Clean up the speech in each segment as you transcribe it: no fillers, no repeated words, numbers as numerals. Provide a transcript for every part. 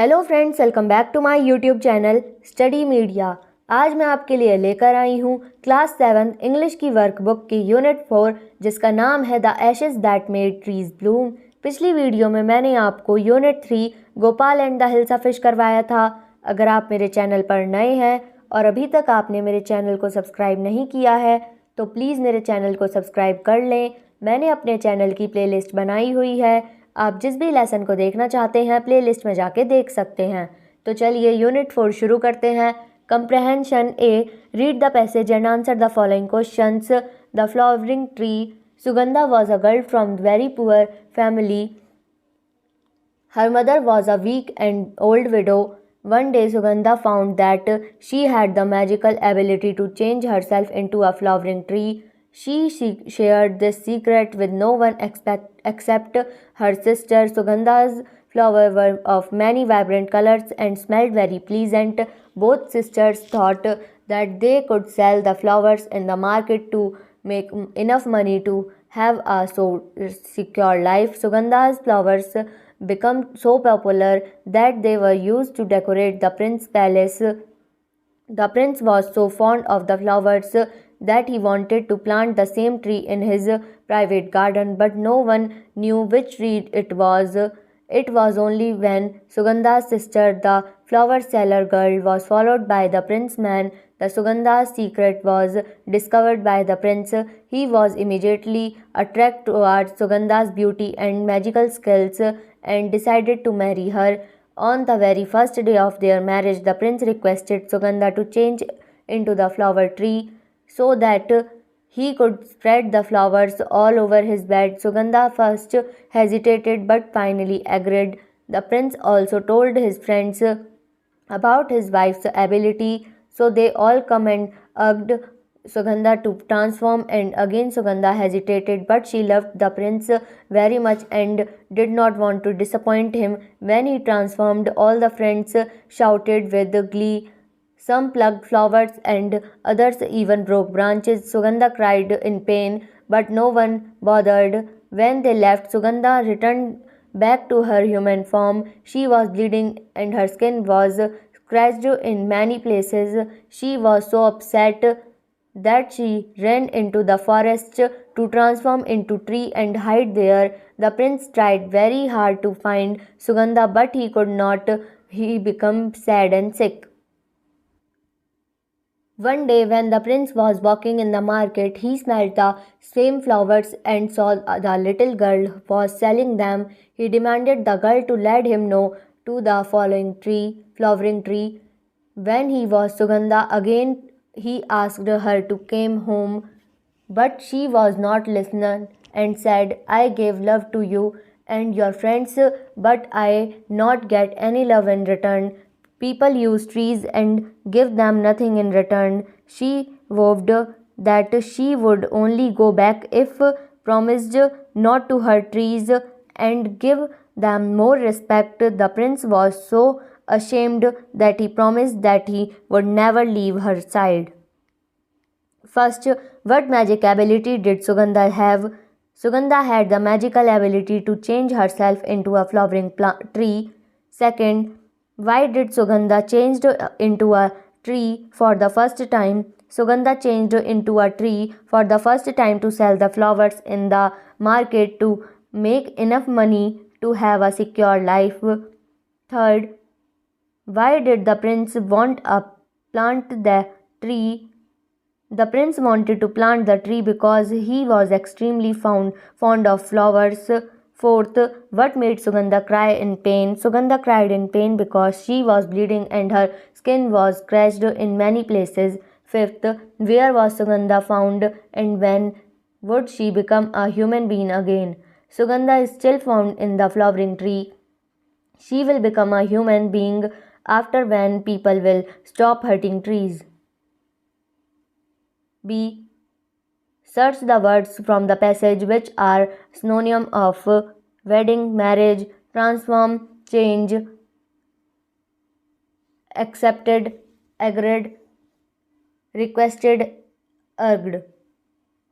Hello friends, welcome back to my YouTube channel study media. आज मैं आपके लिए लेकर आई हूँ क्लास 7 इंग्लिश की वर्कबुक की यूनिट 4 जिसका नाम है the ashes that made trees bloom. पिछली वीडियो में मैंने आपको unit 3 Gopal and the hilsa fish करवाया था। अगर आप मेरे चैनल पर नए हैं और अभी तक आपने मेरे चैनल को सब्सक्राइब नहीं किया है तो प्लीज़ मेरे चैनल को सब्सक्राइब कर लें। मैंने अपने चैनल की प्लेलिस्ट बनाई हुई है, आप जिस भी लेसन को देखना चाहते हैं प्लेलिस्ट में जाके देख सकते हैं। तो चलिए यूनिट 4 शुरू करते हैं। Comprehension A, read the passage and answer the following questions. The flowering tree. Sugandha was a girl from very poor family. Her mother was a weak and old widow. One day, Sugandha found that she had the magical ability to change herself into a flowering tree. She shared this secret with no one except her sister. Sugandha's flowers were of many vibrant colors and smelled very pleasant. Both sisters thought that they could sell the flowers in the market to make enough money to have a so secure life. Sugandha's flowers become so popular that they were used to decorate the prince's palace. The prince was so fond of the flowers that he wanted to plant the same tree in his private garden, but no one knew which tree it was. It was only when Sugandha's sister, the flower seller girl, was followed by the prince's man, that Sugandha's secret was discovered by the prince. He was immediately attracted towards Sugandha's beauty and magical skills and decided to marry her. On the very first day of their marriage, the prince requested Sugandha to change into the flower tree so that he could spread the flowers all over his bed. Sugandha first hesitated but finally agreed. The prince also told his friends about his wife's ability, so they all come and urged Sugandha to transform, and again Sugandha hesitated, but she loved the prince very much and did not want to disappoint him. When he transformed, all the friends shouted with glee. Some plucked flowers and others even broke branches. Sugandha cried in pain, but no one bothered. When they left, Sugandha returned back to her human form. She was bleeding and her skin was scratched in many places. She was so upset that she ran into the forest to transform into tree and hide there. The prince tried very hard to find Sugandha, but he could not. He became sad and sick. One day, when the prince was walking in the market, he smelled the same flowers and saw the little girl was selling them. He demanded the girl to lead him know to the flowering tree. When he was Sugandha again, he asked her to come home, but she was not listening and said, I gave love to you and your friends, but I not get any love in return. People use trees and give them nothing in return. She vowed that she would only go back if promised not to hurt trees and give them more respect. The prince was so ashamed that he promised that he would never leave her side. First, what magic ability did Sugandha have? Sugandha had the magical ability to change herself into a flowering tree. Second, why did Sugandha changed into a tree for the first time? Sugandha changed into a tree for the first time to sell the flowers in the market to make enough money to have a secure life. Third, why did the prince want to plant the tree? The prince wanted to plant the tree because he was extremely fond of flowers. Fourth, what made Sugandha cry in pain? Sugandha cried in pain because she was bleeding and her skin was scratched in many places. Fifth, where was Sugandha found and when would she become a human being again? Sugandha is still found in the flowering tree. She will become a human being after when people will stop hurting trees. B. Search the words from the passage which are synonym of wedding, marriage, transform, change, accepted, agreed, requested, urged.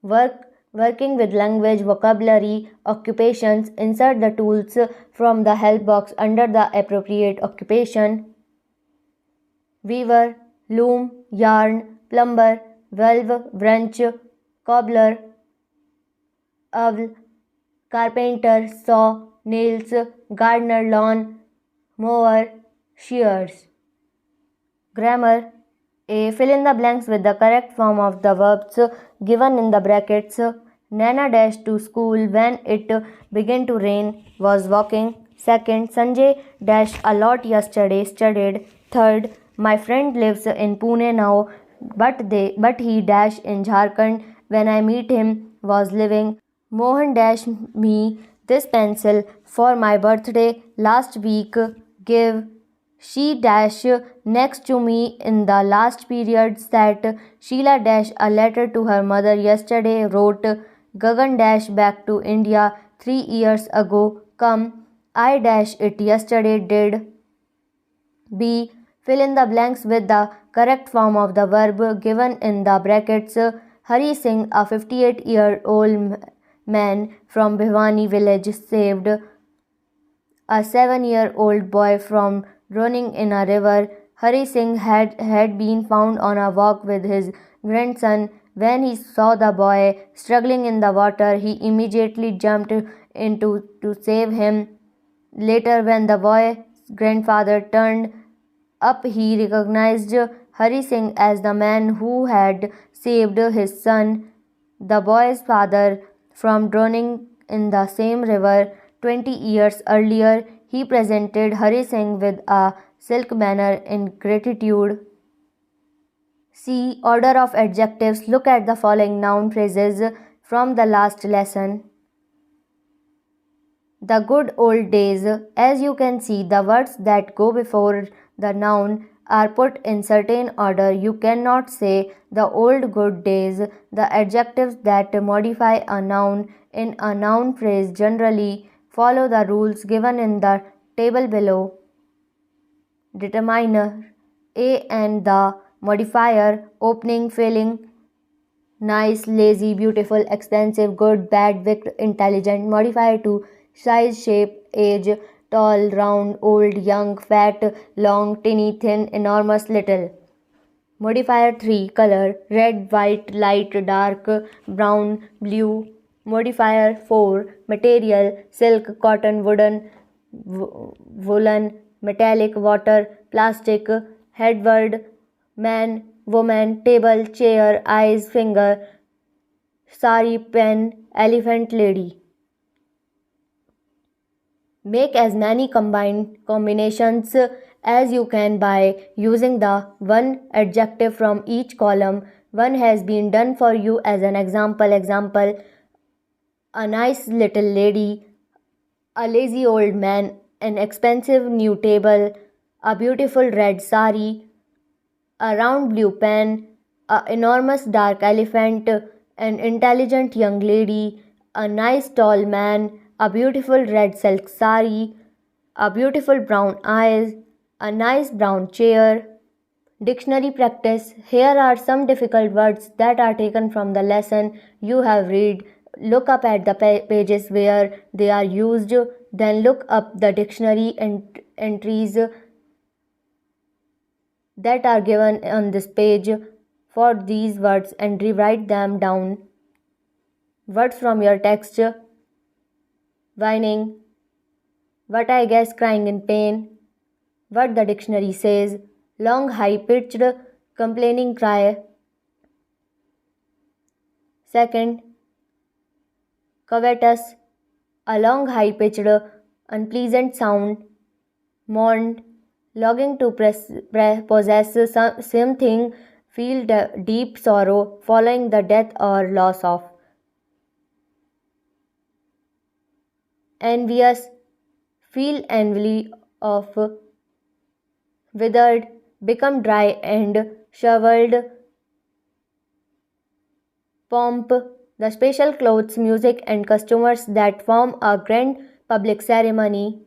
Work Working with language, vocabulary, occupations, insert the tools from the help box under the appropriate occupation. Weaver, loom, yarn, plumber, valve, wrench, cobbler, owl, carpenter, saw, nails, gardener, lawn, mower, shears. Grammar. A. Fill in the blanks with the correct form of the verbs given in the brackets. Nana dashed to school when it began to rain, was walking. Second, Sanjay dashed a lot yesterday, studied. Third, my friend lives in Pune now, but he dashed in Jharkhand when I meet him, was living. Mohan dashed me this pencil for my birthday last week. Give. She dash next to me in the last period sat. Sheila dash a letter to her mother yesterday, wrote. Gagan dash back to India 3 years ago, come. I dash it yesterday, did. B. Fill in the blanks with the correct form of the verb given in the brackets. Hari Singh, a 58-year-old man from Bhiwani village, saved a 7-year-old boy from drowning in a river. Hari Singh had been found on a walk with his grandson. When he saw the boy struggling in the water, he immediately jumped into to save him. Later, when the boy's grandfather turned up, he recognized Hari Singh as the man who had saved his son, the boy's father, from drowning in the same river 20 years earlier. He presented Hari Singh with a silk banner in gratitude. C. Order of adjectives. Look at the following noun phrases from the last lesson. The good old days. As you can see, the words that go before the noun are put in certain order. You cannot say the old good days. The adjectives that modify a noun in a noun phrase generally follow the rules given in the table below. Determiner. A and the modifier. Opening, filling. Nice, lazy, beautiful, expensive, good, bad, wicked, intelligent. Modifier to size, shape, age, tall, round, old, young, fat, long, tinny, thin, enormous, little. Modifier 3. Color. Red, white, light, dark, brown, blue. Modifier 4. Material. Silk, cotton, wooden, woolen, metallic, water, plastic. Headword. Man, woman, table, chair, eyes, finger, sari, pen, elephant, lady. Make as many combinations as you can by using the one adjective from each column. One has been done for you as an example. Example: a nice little lady, a lazy old man, an expensive new table, a beautiful red sari, a round blue pen, an enormous dark elephant, an intelligent young lady, a nice tall man, a beautiful red silk sari, a beautiful brown eyes, a nice brown chair. Dictionary practice. Here are some difficult words that are taken from the lesson you have read. Look up at the pages where they are used. Then look up the dictionary entries that are given on this page for these words and rewrite them down. Words from your text. Whining. What I guess crying in pain. What the dictionary says. Long high-pitched complaining cry. Second, covetous, a long high-pitched unpleasant sound. Mourned, longing to possess something, feel deep sorrow following the death or loss of. Envious, feel envy of. Withered, become dry and shriveled. Pomp, the special clothes, music and costumes that form a grand public ceremony.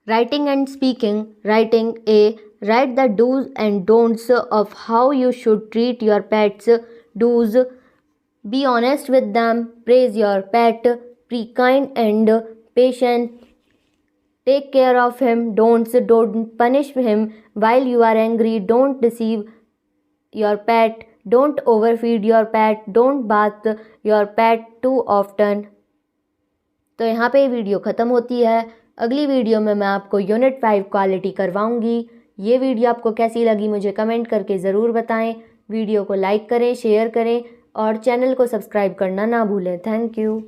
Writing and speaking. Writing. A. Write the do's and don'ts of how you should treat your pets. Do's: be honest with them. Praise your pet. Be kind and patient. Take care of him. Don'ts: don't punish him while you are angry. Don't deceive your pet. Don't overfeed your pet. Don't bath your pet too often. तो यहाँ पे video ख़त्म होती है। अगली video में मैं आपको यूनिट 5 क्वालिटी करवाऊँगी। ये वीडियो आपको कैसी लगी मुझे कमेंट करके ज़रूर बताएं। वीडियो को लाइक करें, शेयर करें और चैनल को सब्सक्राइब करना ना भूलें। Thank you.